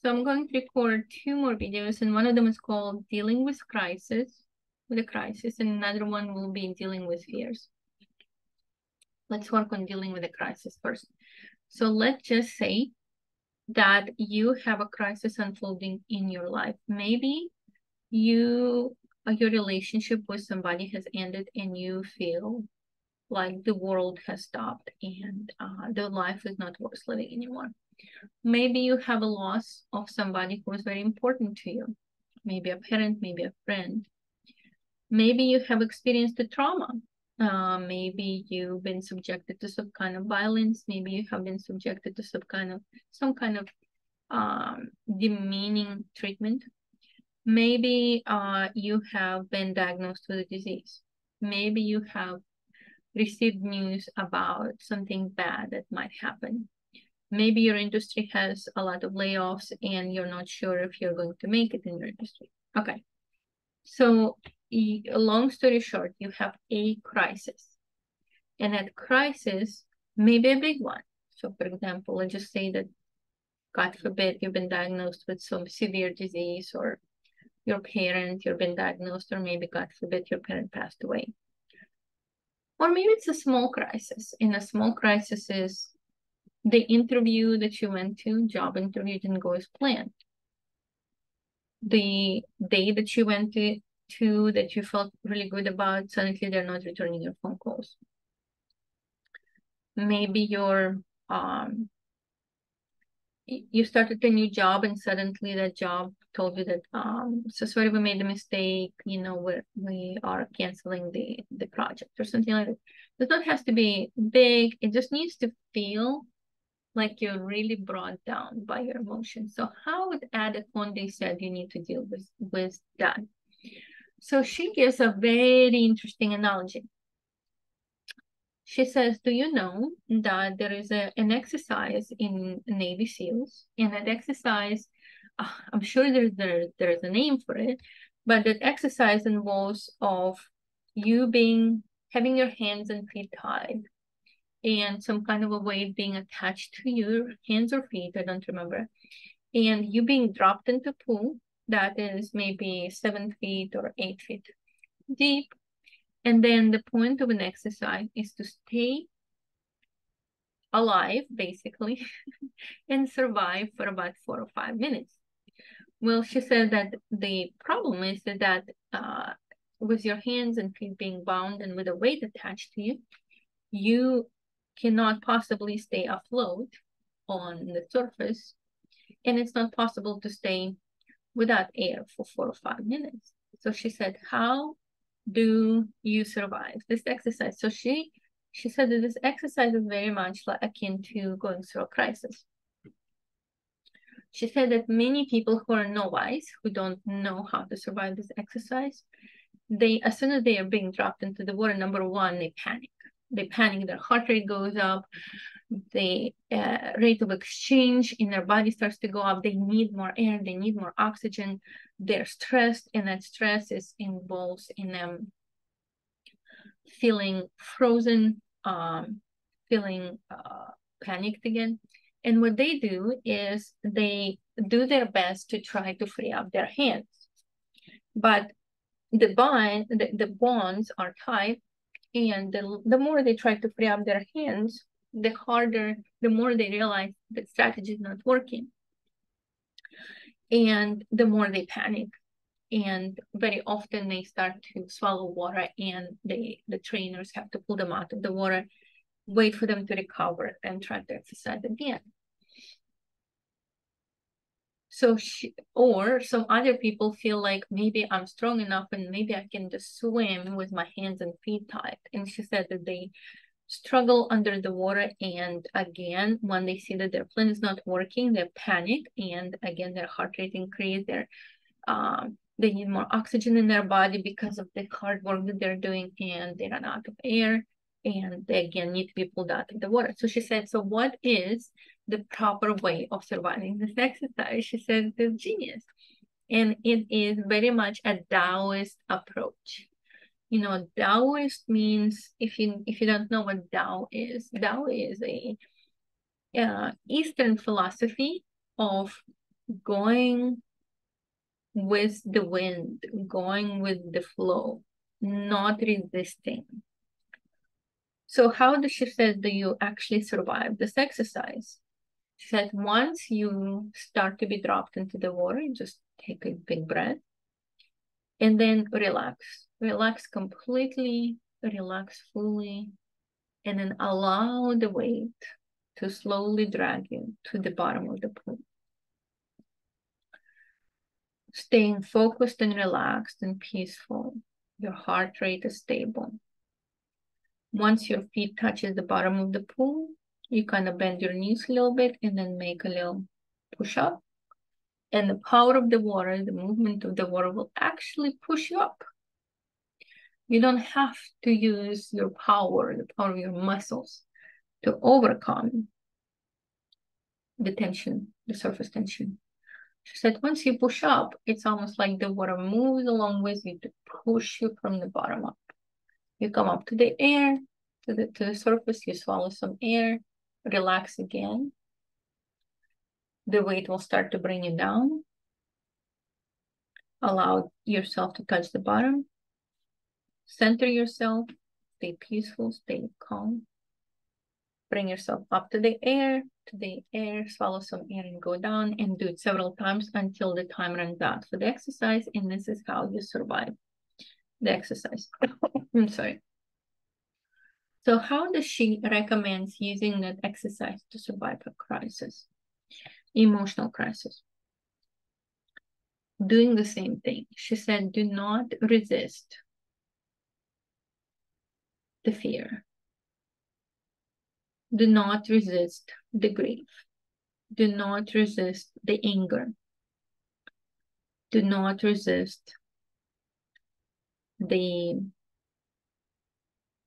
So I'm going to record 2 more videos, and one of them is called Dealing with a Crisis, and another one will be Dealing with Fears. Let's work on dealing with a crisis first. So let's just say that you have a crisis unfolding in your life. Maybe your relationship with somebody has ended and you feel like the world has stopped and the life is not worth living anymore. Maybe you have a loss of somebody who was very important to you. Maybe a parent, maybe a friend. Maybe you have experienced a trauma. Maybe you've been subjected to some kind of violence. Maybe you have been subjected to some kind of demeaning treatment. Maybe you have been diagnosed with a disease. Maybe you have received news about something bad that might happen. Maybe your industry has a lot of layoffs and you're not sure if you're going to make it in your industry. Okay. So long story short, you have a crisis. And that crisis may be a big one. So for example, let's just say that, God forbid, you've been diagnosed with some severe disease, or your parent, you've been diagnosed, or maybe, God forbid, your parent passed away. Or maybe it's a small crisis. And a small crisis is the interview that you went to, job interview, didn't go as planned. The day that you went to that you felt really good about, suddenly they're not returning your phone calls. Maybe you started a new job and suddenly that job told you that so sorry, we made a mistake, we are canceling the project or something like that. It does not have to be big, it just needs to feel like you're really brought down by your emotions. So how would Ada Conde said you need to deal with that? So she gives a very interesting analogy. She says, do you know that there is an exercise in Navy SEALs, and that exercise, I'm sure there's a name for it, but that exercise involves of you having your hands and feet tied and some kind of a weight being attached to your hands or feet, I don't remember, and you being dropped into a pool that is maybe 7 feet or 8 feet deep. And then the point of an exercise is to stay alive, basically, and survive for about 4 or 5 minutes. Well, she said that the problem is that with your hands and feet being bound and with a weight attached to you, you cannot possibly stay afloat on the surface, and it's not possible to stay without air for 4 or 5 minutes. So she said, how do you survive this exercise? So she said that this exercise is very much akin to going through a crisis. She said that many people who are novice, who don't know how to survive this exercise, as soon as they are being dropped into the water, number one, they panic. They panic, their heart rate goes up, the rate of exchange in their body starts to go up. They need more air, they need more oxygen. They're stressed, and that stress involves in them feeling frozen, feeling panicked again. And what they do is they do their best to try to free up their hands. But the bonds are tight, and the more they try to free up their hands, the more they realize the strategy is not working. And the more they panic. And very often they start to swallow water, and the trainers have to pull them out of the water, wait for them to recover, and try to exercise again. So or some other people feel like maybe I'm strong enough and maybe I can just swim with my hands and feet tied. And she said that they struggle under the water, and again, when they see that their plan is not working, they panic, and again, their heart rate increases. They need more oxygen in their body because of the hard work that they're doing, and they run out of air, and they again need to be pulled out of the water. So she said, so what is the proper way of surviving this exercise? She said, it's genius. And it is very much a Taoist approach. Taoist means, if you don't know what Tao is a Eastern philosophy of going with the wind, going with the flow, not resisting. So how does she say, do you actually survive this exercise? She said, once you start to be dropped into the water, just take a big breath and then relax. Relax completely, relax fully, and then allow the weight to slowly drag you to the bottom of the pool. Staying focused and relaxed and peaceful. Your heart rate is stable. Once your feet touches the bottom of the pool, you kind of bend your knees a little bit and then make a little push up. And the power of the water, the movement of the water will actually push you up. You don't have to use your power, the power of your muscles, to overcome the tension, the surface tension. She said, once you push up, it's almost like the water moves along with you to push you from the bottom up. You come up to the air, to the surface, you swallow some air, relax again. The weight will start to bring you down. Allow yourself to touch the bottom. Center yourself, stay peaceful, stay calm. Bring yourself up to the air, swallow some air and go down, and do it several times until the time runs out for the exercise. And this is how you survive the exercise. I'm sorry. So how does she recommend using that exercise to survive a crisis, emotional crisis? Doing the same thing. She said, do not resist the fear. Do not resist the grief. Do not resist the anger. Do not resist the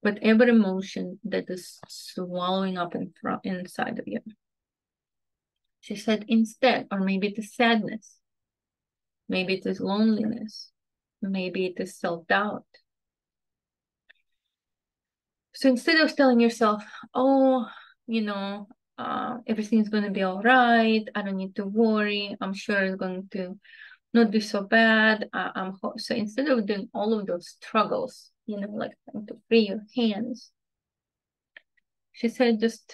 whatever emotion that is swallowing up inside of you. She said instead, or maybe it is sadness, maybe it is loneliness, maybe it is self-doubt. So instead of telling yourself, oh, everything's going to be all right, I don't need to worry, I'm sure it's going to not be so bad. So instead of doing all of those struggles, like trying to free your hands, she said, just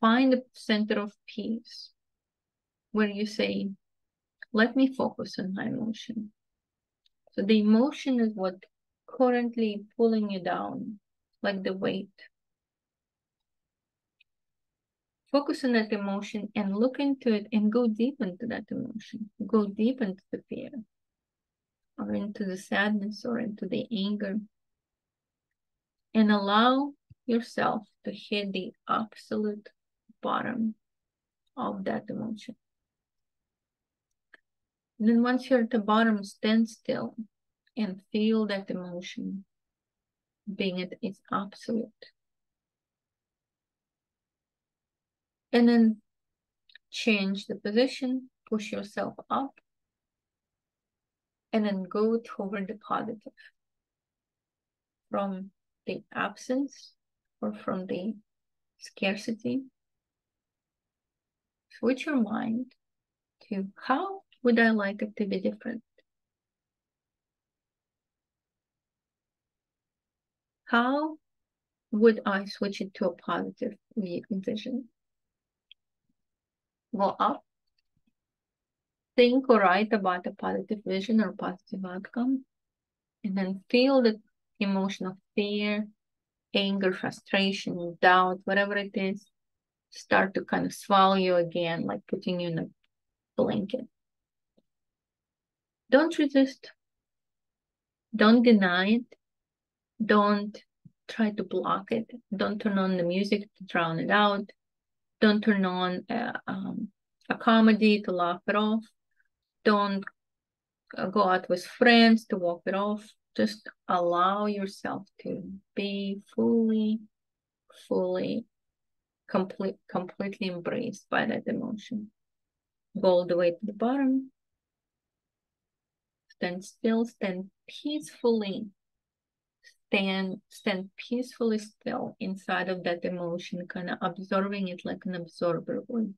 find the center of peace where you say, let me focus on my emotion. So the emotion is what currently pulling you down, like the weight. Focus on that emotion and look into it and go deep into that emotion. Go deep into the fear or into the sadness or into the anger. And allow yourself to hit the absolute bottom of that emotion. And then once you're at the bottom, stand still and feel that emotion being at its absolute. And then change the position, push yourself up, and then go toward the positive. From the absence or from the scarcity, switch your mind to how would I like it to be different? How would I switch it to a positive vision? Go up, think or write about a positive vision or positive outcome, and then feel the emotion of fear, anger, frustration, doubt, whatever it is, start to kind of swallow you again, like putting you in a blanket. Don't resist. Don't deny it. Don't try to block it. Don't turn on the music to drown it out. Don't turn on a comedy to laugh it off. Don't go out with friends to walk it off. Just allow yourself to be completely embraced by that emotion. Go all the way to the bottom. Stand still, stand peacefully. Stand peacefully still inside of that emotion, kind of absorbing it like an absorber would.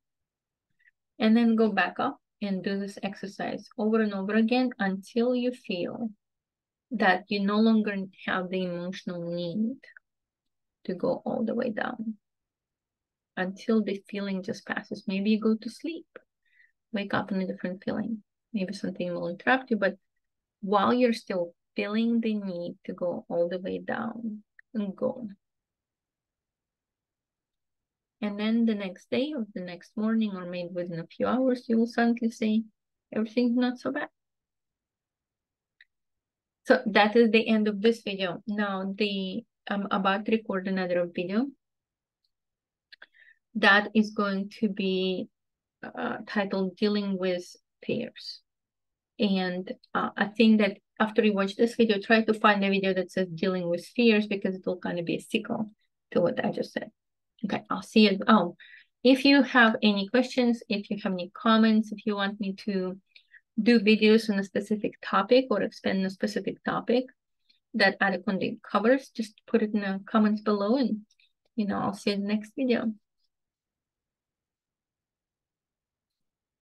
And then go back up and do this exercise over and over again until you feel that you no longer have the emotional need to go all the way down, until the feeling just passes. Maybe you go to sleep, wake up in a different feeling. Maybe something will interrupt you, but while you're still feeling the need to go all the way down, and go. And then the next day or the next morning, or maybe within a few hours, you will suddenly say, everything's not so bad. So that is the end of this video. Now I'm about to record another video that is going to be titled Dealing with Fears. And I think that after you watch this video, try to find a video that says Dealing with Fears, because it will kind of be a sequel to what I just said. Okay, I'll see you. Oh, if you have any questions, if you have any comments, if you want me to do videos on a specific topic or expand a specific topic that Ada Conde covers, just put it in the comments below, and I'll see you in the next video.